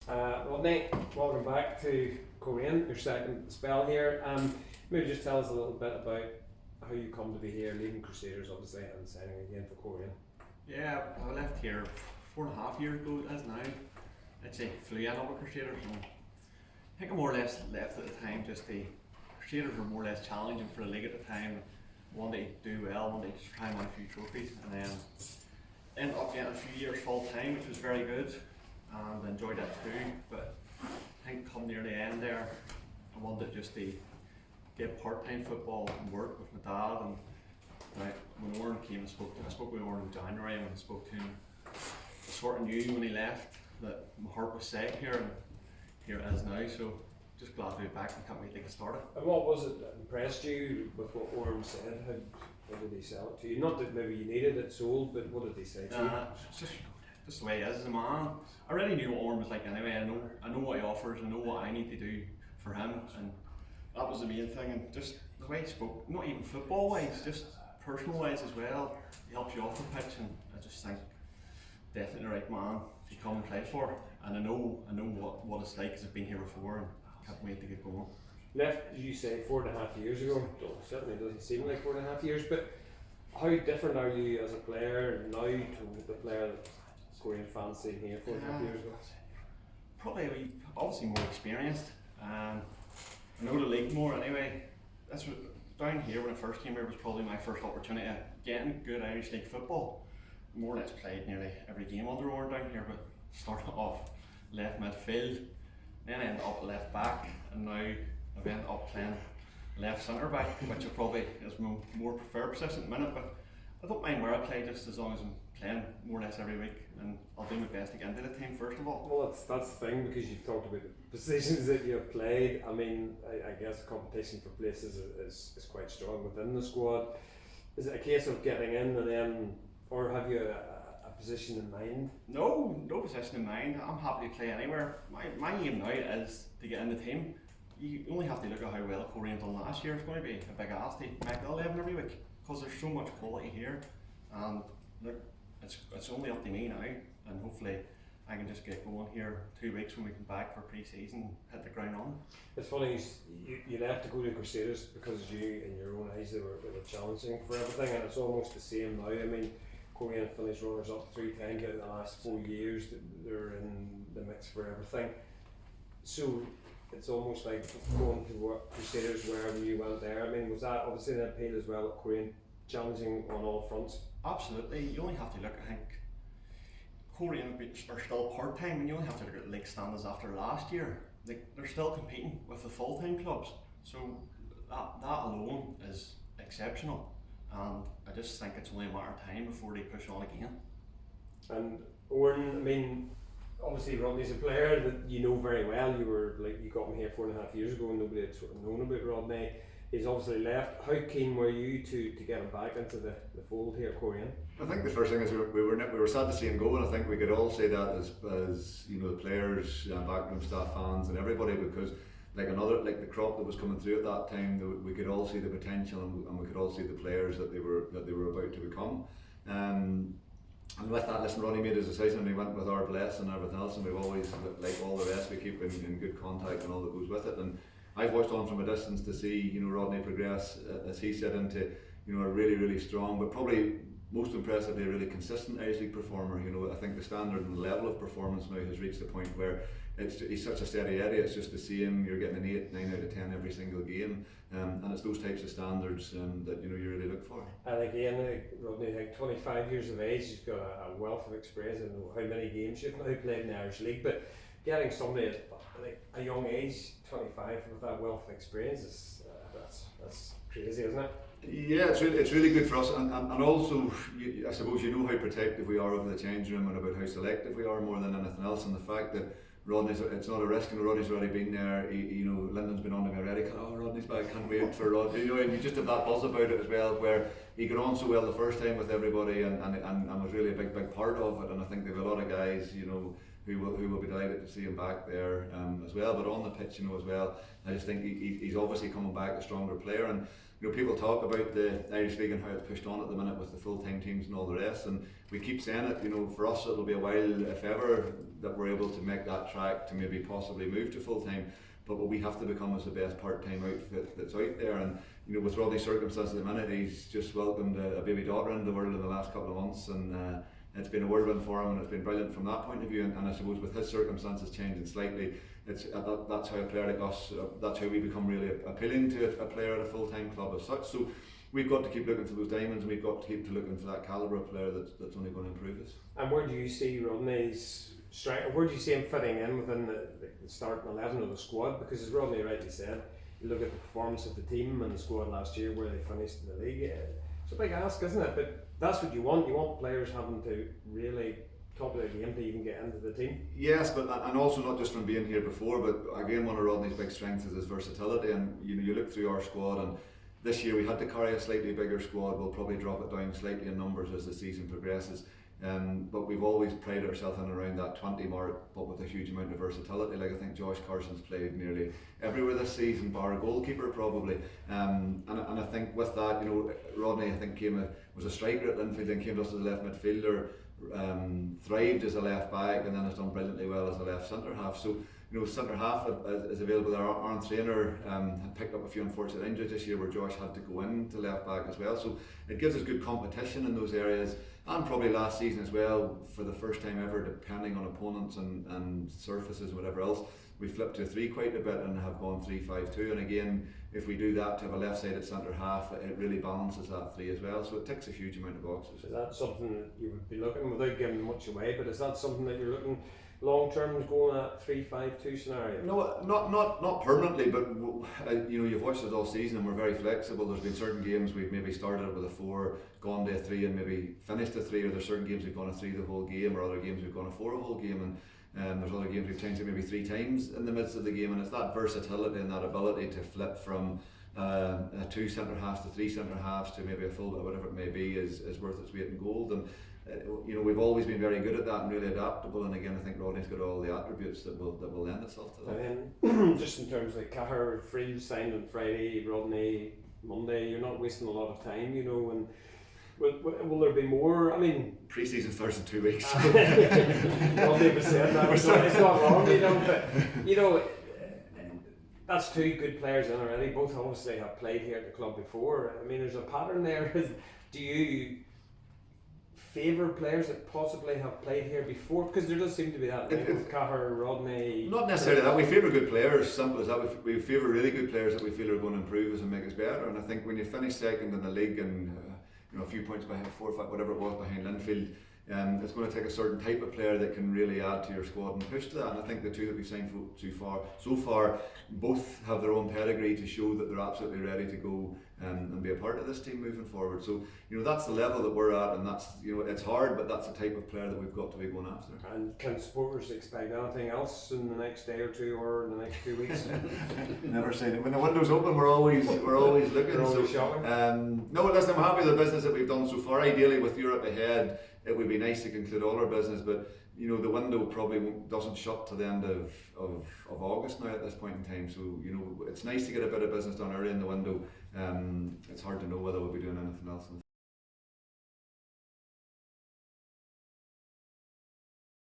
Rodney, welcome back to Coleraine, your second spell here. Maybe just tell us a little bit about how you come to be here, leaving Crusaders obviously and signing again for Coleraine. Yeah, I left here 4.5 years ago as now. I'd say flew in over Crusaders, and I think I more or less left at the time. Just the Crusaders were more or less challenging for the league at the time. Wanted to do well, wanted to try and win a few trophies, and then ended up getting a few years full time, which was very good, and I enjoyed that too. But I think come near the end there, I wanted just to get part-time football and work with my dad. And when Oran came, I spoke with Oran in January, and when I spoke to him, I sort of knew when he left that my heart was set here, and here it is now. So just glad to be back and can't wait to get started. And what was it that impressed you with what Oran said? How did he sell it to you? Not that maybe you needed it sold, but what did he say to you? It's just the way he is as a man. I already knew what Oran was like anyway. I know what he offers, I know what I need to do for him, and that was the main thing. And just the way he spoke, not even football wise, just personal wise as well. He helps you off the pitch, and I just think definitely the right man to come and play for. And I know what it's like because I've been here before and can't wait to get going. Left, as you say, 4.5 years ago. Certainly doesn't seem like 4.5 years, but how different are you as a player now to the player that Coleraine fans seen here 4.5 years ago? Probably obviously more experienced. I know the league more anyway. That's what, down here when I first came here was probably my first opportunity of getting good Irish League football. More or less played nearly every game under Oran down here, but started off left midfield, then ended up left back, and now I've ended up playing left centre back, which I probably is my more preferred position at the minute. But I don't mind where I play, just as long as I'm playing more or less every week, and I'll do my best to get into the team first of all. Well, that's the thing, because you've talked about the positions that you have played. I mean, I guess the competition for places is quite strong within the squad. Is it a case of getting in and then, or have you a position in mind? No position in mind. I'm happy to play anywhere. My aim now is to get in the team. You only have to look at how well Coleraine done last year. It's going to be a big ask to make the 11 every week, because there's so much quality here. And look, it's only up to me now, and hopefully I can just get going here 2 weeks when we come back for pre-season, hit the ground on. It's funny, you left to go to Crusaders because you, in your own eyes, they were challenging for everything, and it's almost the same now. I mean, Coleraine finished runners up 3 times out of the last 4 years. They're in the mix for everything. So it's almost like going to what Crusaders were when you went there. I mean, was that obviously an appeal as well at Coleraine, challenging on all fronts? Absolutely. You only have to look, I think, Coleraine are still part-time, and you only have to look at league standards after last year. They're still competing with the full-time clubs, so that alone is exceptional, and I just think it's only a matter of time before they push on again. And Oran, I mean, obviously Rodney's a player that you know very well. You got him here 4.5 years ago, and nobody had sort of known about Rodney. He's obviously left. How keen were you to get him back into the fold here at Coleraine? I think the first thing is we were sad to see him go, and I think we could all say that as you know, the players, backroom staff, fans, and everybody, because like the crop that was coming through at that time, we could all see the potential, and we could all see the players that they were about to become. And with that, listen, Rodney made his decision, and he went with our bless and everything else, and we've always, like all the rest, we keep in good contact and all that goes with it. And I've watched on from a distance to see, you know, Rodney progress, as he said, into, you know, a really, really strong, but probably most impressively a really consistent Irish League performer. You know, I think the standard and the level of performance now has reached a point where he's such a steady Eddie. It's just to see him, you're getting an 8, 9 out of 10 every single game, and it's those types of standards that, you know, you really look for. And again, Rodney, like 25 years of age, he's got a wealth of experience. I don't know how many games you've now played in the Irish League, but getting somebody at like a young age, 25, with that wealth of experience, is that's crazy, isn't it? Yeah, it's really good for us, and also I suppose you know how protective we are of the change room, and about how selective we are more than anything else, and the fact that Rodney's, it's not a risk, and Rodney's already been there. You know, Lyndon's been on to me already. Oh, Rodney's back, can't wait for Rodney. You know, and you just have that buzz about it as well, where he got on so well the first time with everybody, and was really a big part of it. And I think there have a lot of guys, you know, who will be delighted to see him back there as well. But on the pitch, as well, I just think he's obviously coming back a stronger player. And people talk about the Irish League and how it's pushed on at the minute with the full-time teams and all the rest, and we keep saying it. For us, it'll be a while, if ever, that we're able to make that track to maybe possibly move to full-time. But what we have to become is the best part-time outfit that's out there. And with Rodney's circumstances at the minute, he's just welcomed a baby daughter into the world in the last couple of months, and it's been a whirlwind for him, and it's been brilliant from that point of view. And I suppose with his circumstances changing slightly, that's how a player like us, that's how we become really appealing to a player at a full-time club as such. So we've got to keep looking for those diamonds, and we've got to keep looking for that calibre of player that's only going to improve us. And where do you see Rodney's strength? Where do you see him fitting in within the starting 11 of the squad? Because as Rodney rightly said, you look at the performance of the team and the squad last year, where they finished in the league. It's a big ask, isn't it? But that's what you want. You want players having to really top of their game to even get into the team. Yes, but and also not just from being here before, but again, one of Rodney's big strengths is his versatility. And you look through our squad, and this year we had to carry a slightly bigger squad. We'll probably drop it down slightly in numbers as the season progresses. But we've always prided ourselves in around that 20 mark, but with a huge amount of versatility. Like I think Josh Carson's played nearly everywhere this season, bar a goalkeeper probably. And I think with that, Rodney I think was a striker at Linfield, then came to us as a left midfielder, thrived as a left back, and then has done brilliantly well as a left centre half. So centre half is available there. Oran Kearney had picked up a few unfortunate injuries this year, where Josh had to go in to left back as well. So it gives us good competition in those areas. And probably last season as well, for the first time ever, depending on opponents and surfaces, whatever else, we flipped to a 3 quite a bit and have gone 3-5-2. And again, if we do that to have a left-sided centre half, it really balances that 3 as well. So it ticks a huge amount of boxes. Is that something that you would be looking, without giving much away, but is that something that you're looking long term, going at 3-5-2 scenario? No, not permanently, but you've watched us all season, and we're very flexible. There's been certain games we've maybe started with a 4, gone to a 3, and maybe finished a 3, or there's certain games we've gone a 3 the whole game, or other games we've gone a 4 a whole game, and there's other games we've changed it maybe 3 times in the midst of the game. And it's that versatility and that ability to flip from a 2 centre halves to 3 centre halves to maybe a full, whatever it may be, is worth its weight in gold. And we've always been very good at that and really adaptable. And again, I think Rodney's got all the attributes that will lend itself to that. And then, just in terms of Cahir, Friel signed on Friday, Rodney Monday, you're not wasting a lot of time, and will there be more? I mean, pre-season starts in 2 weeks. Rodney was saying that, it's not wrong, but that's 2 good players in already. Both obviously have played here at the club before. I mean, there's a pattern there. Do you favour players that possibly have played here before? Because there does seem to be that with Cahir, Rodney. Not necessarily that. We favour good players, simple as that. We favour really good players that we feel are going to improve us and make us better. And I think when you finish second in the league and a few points behind, 4 or 5, whatever it was, behind Linfield, it's going to take a certain type of player that can really add to your squad and push to that. And I think the 2 that we've signed so far, both have their own pedigree to show that they're absolutely ready to go and be a part of this team moving forward. So that's the level that we're at, and that's it's hard, but that's the type of player that we've got to be going after. And can supporters expect anything else in the next day or 2 or in the next 2 weeks? Never say it. When the window's open, we're always looking. We're always shopping. No, listen, I'm happy with the business that we've done so far. Ideally, with Europe ahead, it would be nice to conclude all our business, but the window probably doesn't shut to the end of August now at this point in time. So it's nice to get a bit of business done early in the window. It's hard to know whether we'll be doing anything else.